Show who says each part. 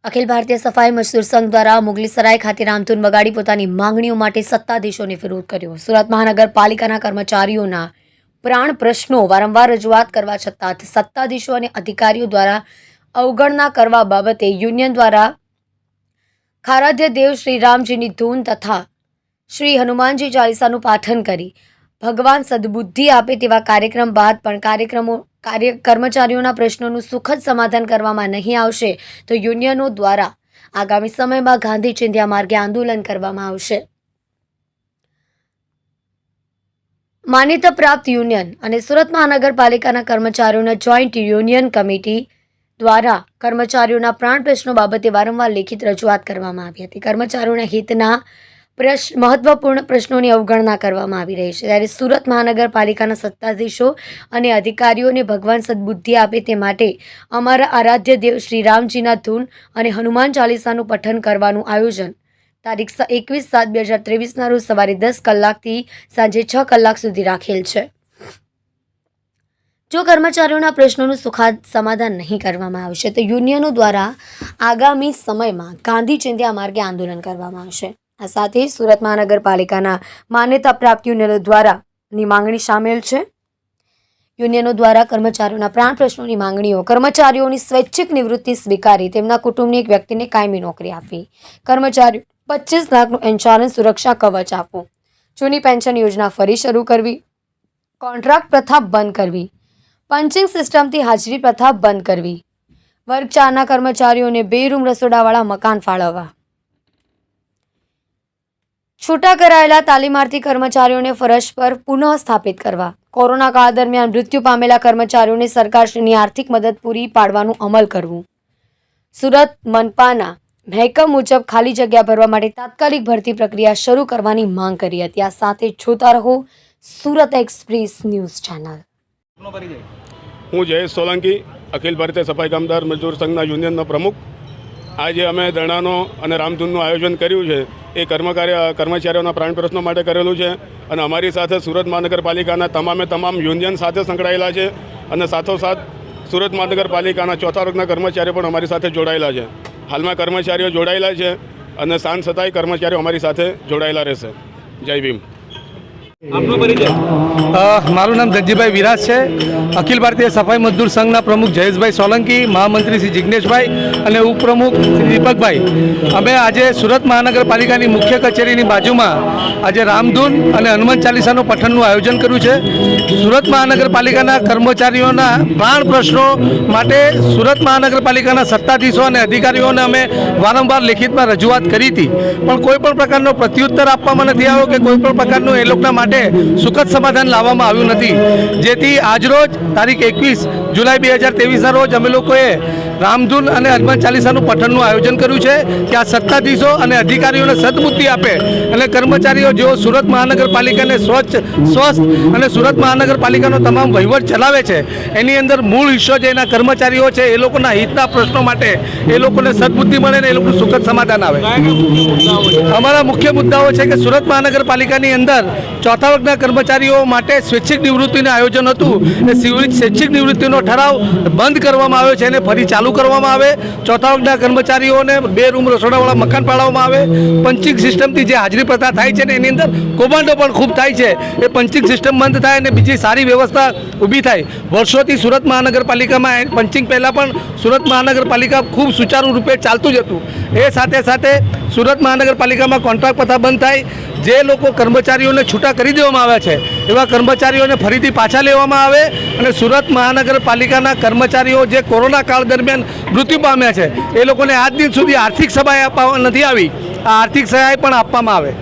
Speaker 1: અખિલ ભારતીય સફાઈ મજદૂર સંઘ દ્વારા મુગલીસરાય ખાતે રામધૂન વગાડી પોતાની માંગણીઓ માટે સત્તાધીશોને વિરોધ કર્યો। સુરત મહાનગરપાલિકાના કર્મચારીઓના પ્રાણ પ્રશ્નો વારંવાર રજૂઆત કરવા છતાં સત્તાધીશો અને અધિકારીઓ દ્વારા અવગણના કરવા બાબતે યુનિયન દ્વારા ખારાધ્ય દેવ શ્રી રામજીની ધૂન તથા શ્રી હનુમાનજી ચાલીસાનું પાઠન કરી ભગવાન સદબુદ્ધિ આપે તેવા કાર્યક્રમ બાદ પણ કર્મચારીઓના પ્રશ્નોનું સુખદ સમાધાન કરવામાં નહીં આવશે તો યુનિયનો દ્વારા આગામી સમયમાં ગાંધી ચિંધ્યા માર્ગે આંદોલન કરવામાં આવશે। માન્યતા પ્રાપ્ત યુનિયન અને સુરત મહાનગરપાલિકાના કર્મચારીઓના જોઈન્ટ યુનિયન કમિટી દ્વારા કર્મચારીઓના પ્રાણ પ્રશ્નો બાબતે વારંવાર લેખિત રજૂઆત કરવામાં આવી હતી। કર્મચારીઓના હિતના મહત્વપૂર્ણ પ્રશ્નોની અવગણના કરવામાં આવી રહી છે, ત્યારે સુરત મહાનગરપાલિકાના સત્તાધીશો અને અધિકારીઓને ભગવાન સદબુદ્ધિ આપે તે માટે અમારા આરાધ્ય દેવ શ્રી રામજીના ધૂન અને હનુમાન ચાલીસાનું પઠન કરવાનું આયોજન તારીખ 21/7/2023 રોજ સવારે 10 કલાકથી સાંજે 6 કલાક સુધી રાખેલ છે। જો કર્મચારીઓના પ્રશ્નોનું સુખદ સમાધાન નહીં કરવામાં આવશે તો યુનિયનો દ્વારા આગામી સમયમાં ગાંધી ચિંધ્યા માર્ગે આંદોલન કરવામાં આવશે। આ સાથે સુરત મહાનગરપાલિકાના માન્યતા પ્રાપ્ત યુનિયનો દ્વારાની માંગણી સામેલ છે। યુનિયનો દ્વારા કર્મચારીઓના પ્રાણ પ્રશ્નોની માંગણીઓ કર્મચારીઓની સ્વૈચ્છિક નિવૃત્તિ સ્વીકારી તેમના કુટુંબની એક વ્યક્તિને કાયમી નોકરી આપવી, કર્મચારીઓ 25 લાખનું ઇન્સ્યોરન્સ સુરક્ષા કવચ આપવું, જૂની પેન્શન યોજના ફરી શરૂ કરવી, કોન્ટ્રાક્ટ પ્રથા બંધ કરવી, પંચિંગ સિસ્ટમથી હાજરી પ્રથા બંધ કરવી, વર્ગ 4ના કર્મચારીઓને 2 રૂમ રસોડાવાળા મકાન ફાળવવા, છૂટા કરાયેલા તાલીમાર્થી કર્મચારીઓને ફરજ પર પુનઃ સ્થાપિત કરવા, કોરોના કાળ દરમિયાન મૃત્યુ પામેલા કર્મચારીઓને સરકારશ્રીની આર્થિક મદદ પૂરી પાડવાનું અમલ કરવું, સુરત મનપાના મહેકમ મુજબ ખાલી જગ્યા ભરવા માટે તાત્કાલિક ભરતી પ્રક્રિયા શરૂ કરવાની માંગ કરી હતી। આ સાથે જોતા રહો સુરત એક્સપ્રેસ ન્યૂઝ ચેનલ।
Speaker 2: હું જયેશ સોલંકી, અખિલ ભારતીય સફાઈ કામદાર મજદૂર સંઘના યુનિયનનો પ્રમુખ। આજે અમે ધરણાનો અને રામધૂનનું આયોજન કર્યું છે એ કર્મચારીઓના પ્રાણ પ્રશ્નો માટે કરેલું છે અને અમારી સાથે સુરત મહાનગરપાલિકાના તમામ યુનિયન સાથે સંકળાયેલા છે અને સાથોસાથ સુરત મહાનગરપાલિકાના ચોથા વર્ગના કર્મચારીઓ પણ અમારી સાથે જોડાયેલા છે। હાલમાં કર્મચારીઓ જોડાયેલા છે અને સાંજ છતાંય કર્મચારીઓ અમારી સાથે જોડાયેલા રહેશે। જય ભીમ।
Speaker 3: મારું નામ ધનજીભાઈ વિરાજ છે। અખિલ ભારતીય સફાઈ મજદૂર સંઘના પ્રમુખ જયેશભાઈ સોલંકી, મહામંત્રી શ્રી જિગ્નેશભાઈ અને ઉપપ્રમુખ શ્રી દીપકભાઈ, અમે આજે સુરત મહાનગરપાલિકાની મુખ્ય કચેરીની બાજુમાં આજે રામધૂન અને હનુમાન ચાલીસાનું પઠનનું આયોજન કર્યું છે। સુરત મહાનગરપાલિકાના કર્મચારીઓના પ્રાણ પ્રશ્નો માટે સુરત મહાનગરપાલિકાના સત્તાધીશો અને અધિકારીઓને અમે વારંવાર લેખિતમાં રજૂઆત કરી હતી, પણ કોઈ પણ પ્રકારનો પ્રત્યુત્તર આપવામાં નથી આવ્યો કે કોઈ પણ પ્રકારનું એ લોકોના માટે સુખદ સમાધાન લાવવામાં આવ્યું નથી, જેથી આજરોજ તારીખ 21 જુલાઈ 2023ના રોજ અમે લોકોએ રામધૂન અને હનુમાન ચાલીસાનું પઠનનું આયોજન કર્યું છે કે આ સત્તાધીશો અને અધિકારીઓને સદબુદ્ધિ આપે અને કર્મચારીઓ જેઓ સુરત મહાનગરપાલિકાને સ્વસ્થ અને સુરત મહાનગરપાલિકાનો તમામ વહીવટ ચલાવે છે એની અંદર મૂળ હિસ્સો જે એના કર્મચારીઓ છે એ લોકોના હિતના પ્રશ્નો માટે એ લોકોને સદબુદ્ધિ મળે ને એ લોકોનું સુખદ સમાધાન આવે। અમારા મુખ્ય મુદ્દાઓ છે કે સુરત મહાનગરપાલિકાની અંદર ચોથા વર્ગના કર્મચારીઓ માટે સ્વૈચ્છિક નિવૃત્તિનું આયોજન હતું, એ સ્વૈચ્છિક નિવૃત્તિનો ઠરાવ બંધ કરવામાં આવ્યો છે અને ફરી ચાલુ કરવામાં આવે। ચોથા વર્ગના કર્મચારીઓને 2 રૂમ રસોડાવાળા મકાન ફાળવવામાં આવે। પંચિંગ સિસ્ટમથી જે હાજરી પ્રથા થાય છે ને એની અંદર કૌભાંડો પણ ખૂબ થાય છે, એ પંચિંગ સિસ્ટમ બંધ થાય અને બીજી સારી વ્યવસ્થા ઊભી થાય। વર્ષોથી સુરત મહાનગરપાલિકામાં પંચિંગ પહેલાં પણ સુરત મહાનગરપાલિકા ખૂબ સુચારુ રૂપે ચાલતું જ હતું। એ સાથે સાથે સુરત મહાનગરપાલિકામાં કોન્ટ્રાક્ટ પ્રથા બંધ થાય, જે લોકો કર્મચારીઓને છૂટા કરી દેવામાં આવ્યા છે એવા કર્મચારીઓને ફરીથી પાછા લેવામાં આવે અને સુરત મહાનગરપાલિકાના કર્મચારીઓ જે કોરોના કાળ દરમિયાન મૃત્યુ પામ્યા છે એ લોકોને આજ દિન સુધી આર્થિક સહાય આપવામાં નથી આવી, આ આર્થિક સહાય પણ આપવામાં આવે।